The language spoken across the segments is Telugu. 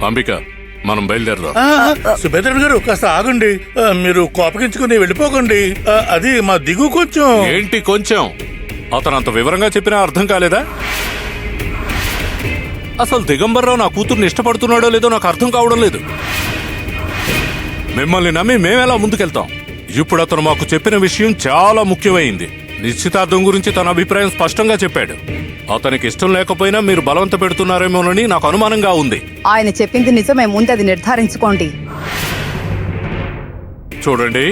అంబిక, మనం బయలుదేరదాం. సుభేద్రన్ గారు కాస్త ఆగండి. మీరు కోపగించుకుని వెళ్ళిపోకండి. అది మా దిగు కొంచెం. ఏంటి కొంచెం? అతను అంత వివరంగా చెప్పినా అర్థం కాలేదా? అసలు దిగంబర్రావు నా కూతుర్ని ఇష్టపడుతున్నాడో లేదో నాకు అర్థం కావడం లేదు. మిమ్మల్ని నమ్మి మేమెలా ముందుకెళ్తాం? ఇప్పుడు అతను మాకు చెప్పిన విషయం చాలా ముఖ్యమైంది. నిశ్చితార్థం గురించి తన అభిప్రాయం స్పష్టంగా చెప్పాడు. అతనికి ఇష్టం లేకపోయినా మీరు బలవంత పెడుతున్నారేమోనని నాకు అనుమానంగా ఉంది. ఆయన చెప్పింది నిజమే, ముందు అది నిర్ధారించుకోండి. చూడండి,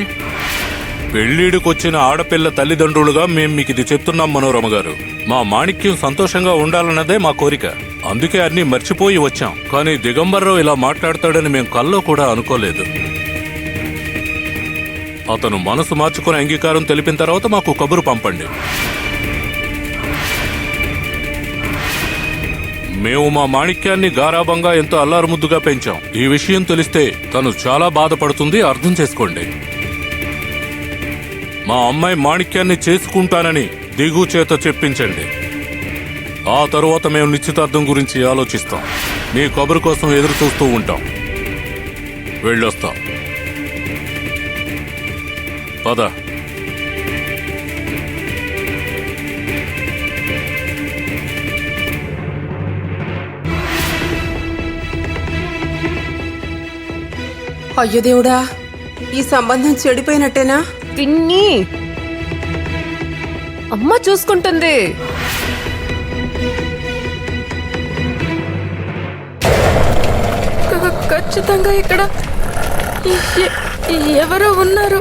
పెళ్లిడికొచ్చిన ఆడపిల్ల తల్లిదండ్రులుగా మేం మీకు ఇది చెప్తున్నాం మనోరమ గారు. మా మాణిక్యం సంతోషంగా ఉండాలన్నదే మా కోరిక. అందుకే అన్ని మర్చిపోయి వచ్చాం. కానీ దిగంబర్రావు ఇలా మాట్లాడతాడని మేం కల్లో కూడా అనుకోలేదు. అతను మనసు మార్చుకుని అంగీకారం తెలిపిన తర్వాత మాకు కబురు పంపండి. మేము మా మాణిక్యాన్ని గారాబంగా ఎంతో అల్లారుముద్దుగా పెంచాం. ఈ విషయం తెలిస్తే తను చాలా బాధపడుతుంది, అర్థం చేసుకోండి. మా అమ్మాయి మాణిక్యాన్ని చేసుకుంటానని దిగు చేత చెప్పించండి. ఆ తరువాత మేము నిశ్చితార్థం గురించి ఆలోచిస్తాం. మీ కబురు కోసం ఎదురు చూస్తూ ఉంటాం. వెళ్ళొస్తాం. పద. అయ్యో దేవుడా, ఈ సంబంధం చెడిపోయినట్టేనా? పిన్ని, అమ్మ చూసుకుంటుంది. ఖచ్చితంగా ఇక్కడ ఎవరో ఉన్నారు.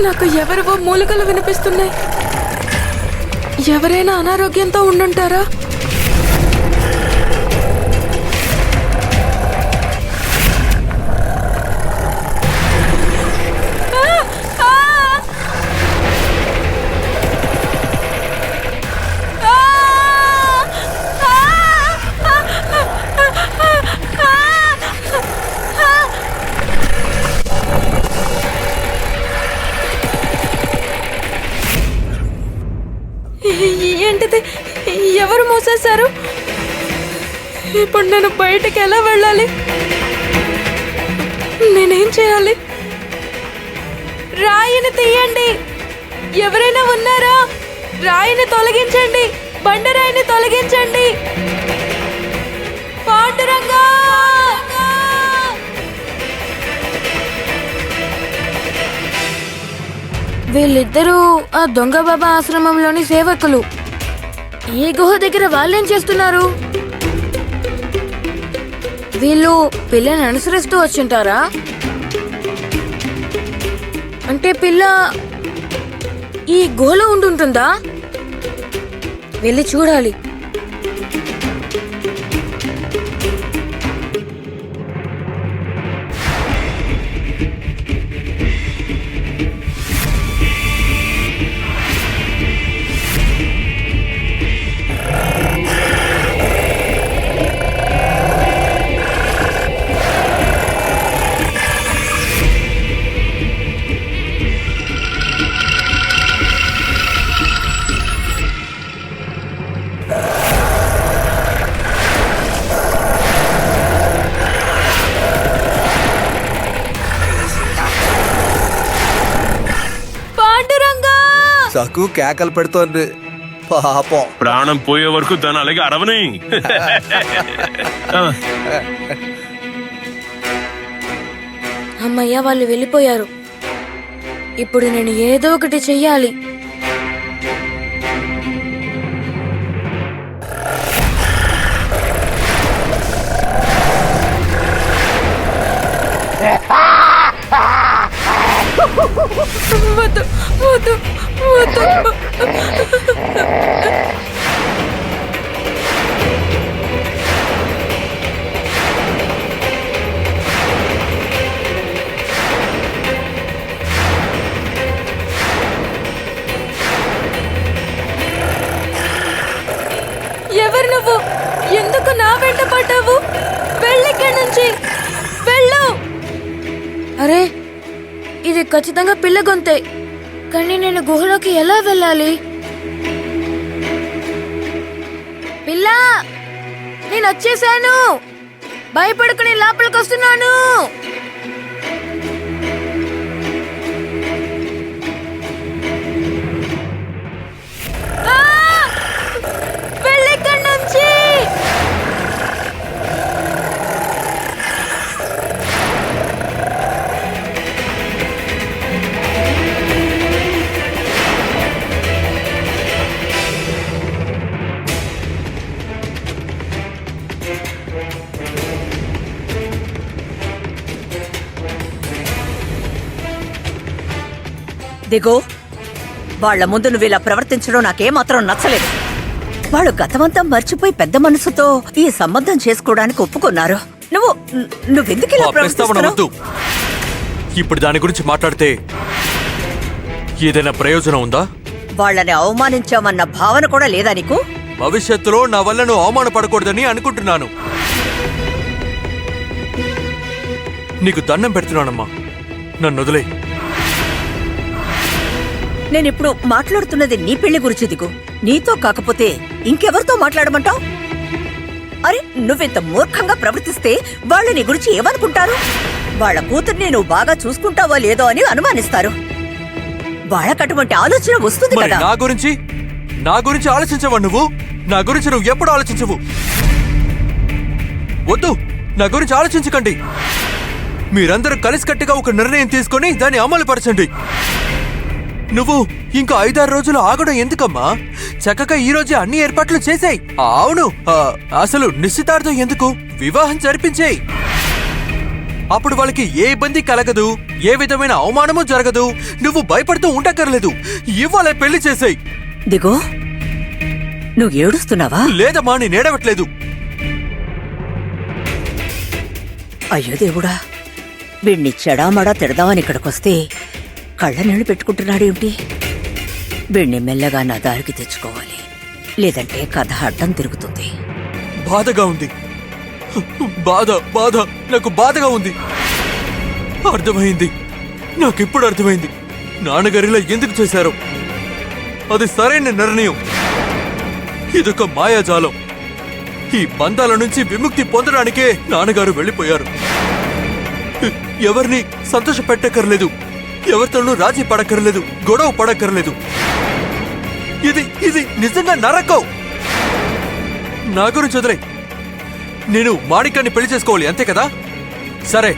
నాకు ఎవరివో మూలికలు వినిపిస్తున్నాయి. ఎవరైనా అనారోగ్యంతో ఉండుంటారా? ఏంటిది? ఎవరు మోసేశారు? ఇప్పుడు నేను బయటికి ఎలా వెళ్ళాలి? నేనేం చేయాలి? రాయిని తీయండి. ఎవరైనా ఉన్నారా? రాయిని తొలగించండి. బండరాయిని తొలగించండి. పాండురంగా! వీళ్ళిద్దరూ ఆ దొంగ బాబా ఆశ్రమంలోని సేవకులు. ఈ గుహ దగ్గర వాళ్ళేం చేస్తున్నారు? వీళ్ళు పిల్లని అనుసరిస్తూ వచ్చింటారా? అంటే పిల్ల ఈ గుహలో ఉంటుందా? వెళ్ళి చూడాలి. సకు కేకలు పెడుతోంది పాపం. ప్రాణం పోయే వరకు దాని అలాగే అరవని. అమ్మయ్య, వాళ్ళు వెళ్ళిపోయారు. ఇప్పుడు నేను ఏదో ఒకటి చెయ్యాలి. వద్దు వద్దు వద్దు. ఎవరు నువ్వు? ఎందుకు నా వెంట పడ్డావు? వెళ్ళిక్కడి నుంచి వెళ్ళు. అరే, ఇది ఖచ్చితంగా పిల్ల గొంతే. కానీ నేను గుహలోకి ఎలా వెళ్ళాలి? పిల్ల, నేను వచ్చేసాను. భయపడుకుని లోపలికి వస్తున్నాను. వెళ్ళిక్కడి నుంచి. దిగో, వాళ్ల ముందు నువ్వు ఇలా ప్రవర్తించడం నాకేమాత్రం నచ్చలేదు. వాళ్ళు గతమంతా మర్చిపోయి పెద్ద మనసుతో ఈ సంబంధం చేసుకోవడానికి ఒప్పుకున్నారు. నువ్వెందుకు ఇలా ప్రవర్తిస్తున్నావు? ఇప్పుడు దాని గురించి మాట్లాడితే ఏదైనా ప్రయోజనం ఉందా? వాళ్ళని అవమానించామన్న భావన కూడా లేదా నీకు? భవిష్యత్తులో నా వల్ల నువ్వు అవమానపడకూడదని అనుకుంటున్నాను. నీకు దండం పెడుతున్నానమ్మా, నన్ను వదిలే. నేనిప్పుడు మాట్లాడుతున్నది నీ పెళ్లి గురించి దిగు. నీతో కాకపోతే ఇంకెవరితో మాట్లాడమంటావు? అరే, నువ్వెంత మూర్ఖంగా ప్రవర్తిస్తే వాళ్ళు నీ గురించి ఏమనుకుంటారు? వాళ్ళ కూతుర్ని నువ్వు బాగా చూసుకుంటావో లేదో అని అనుమానిస్తారు. వాళ్ళకటువంటి ఆలోచన వస్తుంది మరి కదా. నా గురించి ఆలోచించవా నువ్వు? నా గురించి నువ్వు ఎప్పుడు ఆలోచించవు. వద్దు, నా గురించి ఆలోచించకండి. మీరందరూ కలిసికట్టుగా ఒక నిర్ణయం తీసుకొని దాన్ని అమలుపరచండి. నువ్వు ఇంకా 5-6 రోజులు ఆగడం ఎందుకమ్మా? చక్కగా ఈ రోజే అన్ని ఏర్పాట్లు చేసాయి. అవును, అసలు నిశ్చితార్థం ఎందుకు? వివాహం జరిపించేయి. అప్పుడు వాళ్ళకి ఏ ఇబ్బంది కలగదు, ఏ విధమైన అవమానము జరగదు. నువ్వు భయపడుతూ ఉండక్కర్లేదు. ఇవాళ పెళ్లి చేసాయి. దిగో, నువ్వు ఏడుస్తున్నావా? లేదమ్మా, నేను ఏడవట్లేదు. అయ్యో దేవుడా, వీణ్ణి చెడామడా తిడదామని ఇక్కడికొస్తే కళ్ళ నీళ్లు పెట్టుకుంటున్నాడేమిటి? వీణ్ణి మెల్లగా నా దారికి తెచ్చుకోవాలి, లేదంటే కథ అడ్డం తిరుగుతుంది. బాధగా ఉంది. నాకు బాధగా ఉంది. అర్థమైంది, నాకిప్పుడు అర్థమైంది నాన్నగారిలా ఎందుకు చేశారో. అది సరైన నిర్ణయం. ఇదొక మాయాజాలం. ఈ బంధాల నుంచి విముక్తి పొందడానికే నాన్నగారు వెళ్ళిపోయారు. ఎవరిని సంతోష పెట్టక్కర్లేదు, ఎవరితోనూ రాజీ పడక్కర్లేదు, గొడవ పడక్కర్లేదు. ఇది నిజంగా నరకం. నా గురించి వదిలే. నేను మాణిక్యాన్ని పెళ్లి చేసుకోవాలి, అంతే కదా? సరే,